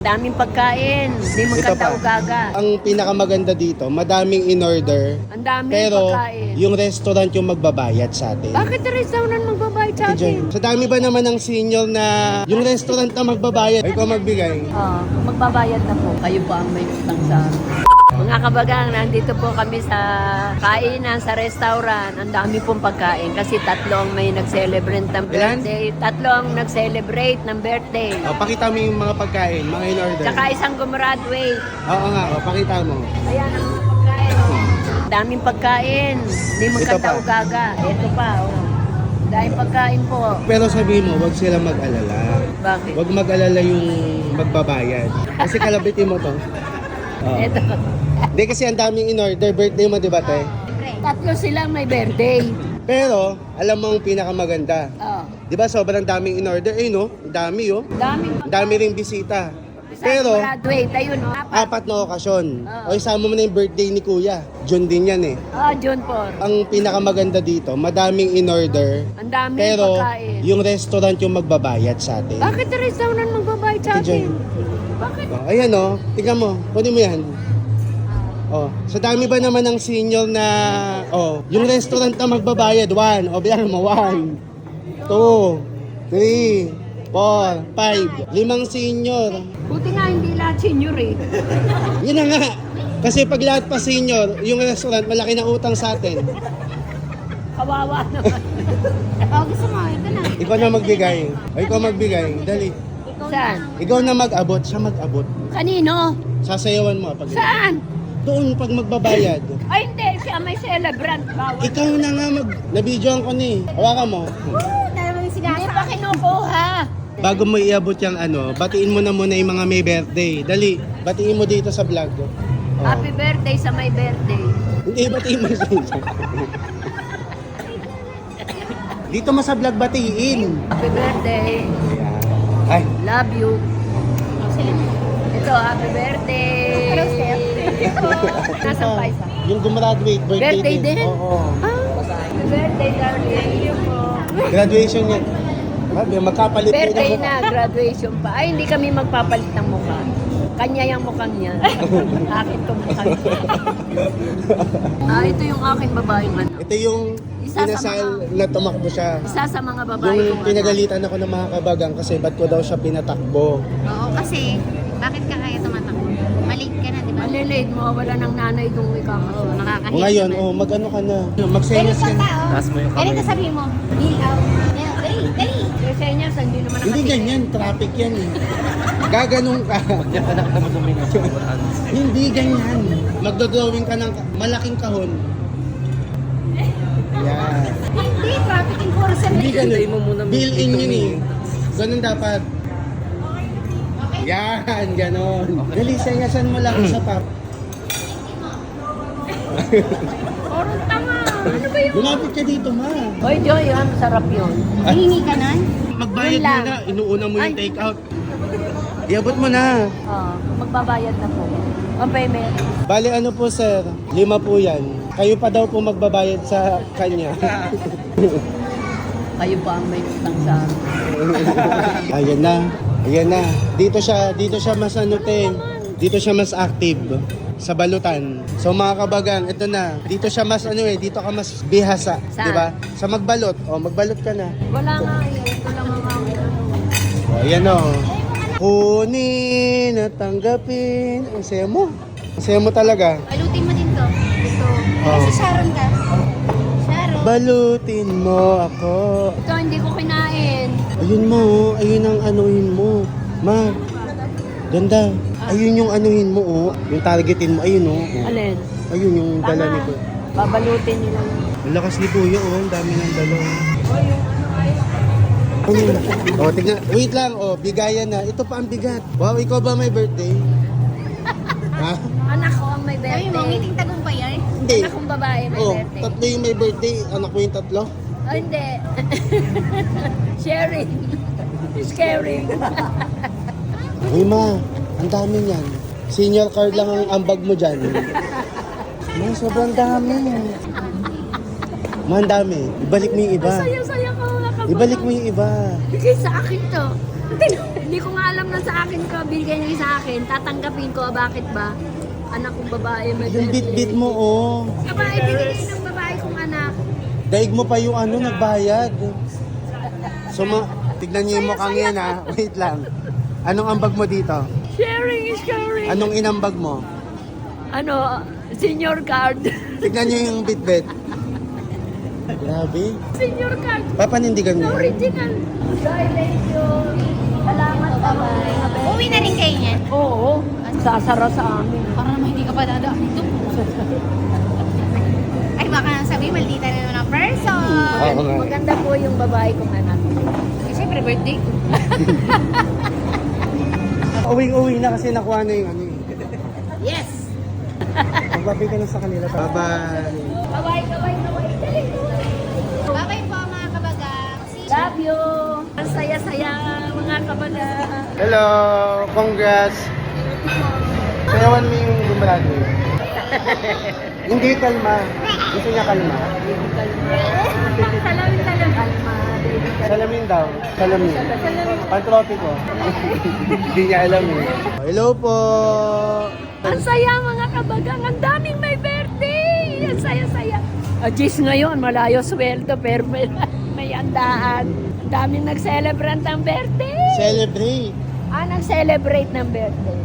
Daming pagkain, di Ito pa. magkataugaga. Ang pinakamaganda dito, madaming in-order. Ang daming Pero pagkain. yung restaurant yung magbabayad sa atin. Bakit ang restaurant magbabayad sa atin? Sa dami ba naman ng senior na yung restaurant na magbabayad, ikaw magbigay? Magbabayad na po. Kayo po ang may utang sa amin. Mga kabagang, nandito po kami sa kainan, sa restaurant. Ang dami pong pagkain kasi tatlo ang may nag-celebrate ng birthday. Tatlo ang nag-celebrate ng birthday. O, pakita mo yung mga pagkain, mga in-order. Tsaka isang gumraduate. Oo nga, pakita mo. Ayan ang mga pagkain. Daming pagkain. Hindi Ito pa. magkataugaga. Ito pa. Dahil pagkain po. Pero sabihin mo, wag sila mag-alala. Bakit? Wag mag-alala yung magbabayad. Kasi kalabitin mo to. Oo. Ito. Hindi kasi ang daming in-order, birthday mo, di ba, te? Tatlo silang may birthday. Pero, alam mo ang pinakamaganda. Oh. Di ba, sobrang daming in-order. Eh, no? Ang dami, oh. Daming Ang dami ring bisita. Isang Pero, graduate. Ayun, oh. apat na okasyon. Oo. O, isama mo na yung birthday ni Kuya. June din yan, eh. June 4. Ang pinakamaganda dito, madaming in-order. Ang daming Pero, pagkain. yung restaurant yung magbabayad sa atin. Bakit ang restaurant magbabayad sa Ate Joy. atin? Bakit? Oh, ayan, oh. Tingnan mo. Kunin mo yan. Oh, sa dami ba naman ng senior na, yung restaurant na magbabayad, 1, bilang mo, 1, 2, 3, 4, 5, 5 senior. Buti nga hindi lahat senior eh. Yun na nga. Kasi pag lahat pa senior, yung restaurant, malaki na utang sa atin. Kawawa naman. Gusto mo, ito na. Ikaw na magbigay. Ikaw magbigay. Dali. Saan? Ikaw na mag-abot, siya mag-abot. Kanino? Sasayawan mo pag Saan? doon pag magbabayad. Ay hindi, siya may celebrant. Bawal. Ikaw na nga nabidyoan ko ni. Hawakan mo. Dalawa yung Hindi sinasa. pa kinukuha. Bago mo iabot yung batiin mo na muna yung mga may birthday. Dali, batiin mo dito sa vlog. Oh. Happy birthday sa may birthday. Hindi, batiin mo sa dito mo sa vlog batiin. Happy birthday. Ay, Love you. Ito, happy birthday. Hello, sir. Nasa pa isa. yung gumraduate, birthday, Birthday din? Oo. Happy birthday, darling. Thank you po. Graduation niya. Grabe, magkapalit kayo ng Birthday mukha. na, graduation pa. Ay, hindi kami magpapalit ng mukha. Kanya yung mukhang niya. Akin tong mukhang niya. Ito yung aking babaeng ano. Ito yung Isa sa pinasal na tumakbo siya. Isa sa mga babae Yung kong pinagalitan ako ng mga kabagang kasi ba't ko daw siya pinatakbo. Oo, kasi, bakit ka kaya tumatakbo? Maliit ka na, di ba? Malilate mo, wala ng nanay kung ikaw. Oo, nakakahiya. Ngayon, naman. mag-ano ka na. Magsenyas ka na. Taas mo yung kamay. Ganito sabihin mo. Ilaw. Dali, dali. Kasi niya, hindi naman Hindi nakatingin. ganyan, traffic yan eh. Gaganong ka. Hindi ganyan. Magdodrawing ka ng malaking kahon. Yan. Hindi, traffic enforcer. Hindi ganun. Built-in yun eh. Ganun dapat. Yan, ganon. Dali, senyasan mo lang isa pa. Orong tanga. Ano ba yun? Lumapit ka dito, ma. Hoy, Joy, masarap yun. Hihingi ka nun? Magbayad Yun lang. mo na. Inuuna mo yung Ay. take out. Iabot mo na. Magbabayad na po. Ang payment. Bali ano po sir, 5 po yan. Kayo pa daw po magbabayad sa kanya. Kayo pa ang may utang sa amin. Ayan na. Ayan na. Dito siya mas dito siya mas active sa balutan. So mga kabagang, ito na. Dito siya mas dito ka mas bihasa, Saan? 'di ba? Sa magbalot. Magbalot ka na. Wala nga eh. Ito lang ang aking ano. Ayan o. Kunin at tanggapin. Ang saya mo. Ang saya mo talaga. Balutin mo din to. Ito. Oo. Kasi Sharon ka. Sharon. Balutin mo ako. Ito, hindi ko kinain. Ayun mo, ayun ang anuhin mo. Ma, ganda. Ayun yung anuhin mo, Yung targetin mo, ayun, Alin? Ayun yung dala Tama. ni Kuya. Babalutin nila. Ang lakas ni Kuya, Ang dami ng dala. Tignan. Wait lang, bigayan na. Ito pa ang bigat. Wow, ikaw ba may birthday? Ha? Anak ko ang may Sabi mo, birthday. ngiting tagumpay yan. Hindi. Anak kong babae may birthday. Tatlo yung may birthday. Anak mo yung tatlo? Oh, hindi. Sharing. Sharing. Uy, ma, ang dami niyan. Senior card lang ang ambag mo dyan. Ma, sobrang dami. Ma, ang dami. Ibalik mo yung iba. Saya-saya ko mga kababayan. Ibalik mo yung iba. Bigay sa akin to. Hindi ko nga alam na sa akin ko, binigay niya sa akin, tatanggapin ko, bakit ba? Anak kong babae, may Yung bit-bit mo, oh. Babae, binigay ng babae kong anak. Daig mo pa yung ano, nagbayad. So, tignan niyo yung mukhang yan, ha. Wait lang. Anong ambag mo dito? Sharing is caring. Anong inambag mo? Ano, senior card. Tignan niyo yung bit-bit. Grabe. Senior card. Papanindigan The mo. original. Joy, thank you. Salamat, bye. Uwi na rin kayo niyan. Oo, sasara sa amin. Para naman hindi ka pa dadaan dito. Ay, baka sabi, maldita na naman ang person. Oo nga. Maganda po yung babae kong anak. Eh, syempre, birthday ko. Uwing-uwi na kasi nakuha na yung ano eh. Yes! Magbabi ka na sa kanila. Bye-bye. Bye-bye, bye-bye, bye-bye. Bye-bye po, mga kabagang. See you. Love you! Ang saya-saya, mga kabaga. Hello! Congrats! Sayawan mo yung gumraduate. Hindi kalma. Gusto niya kalma. Salamin talaga. Kalma, baby. Salamin daw. Salamin. Pantropiko. Hindi niya alam eh. Hello po! Ang saya, mga kabagang. Ang daming may birthday. Ang saya-saya. Jis ngayon, malayo sweldo, pero may andaan. Ang daming nag-celebrate ng birthday. Celebrate! Nag-celebrate ng birthday.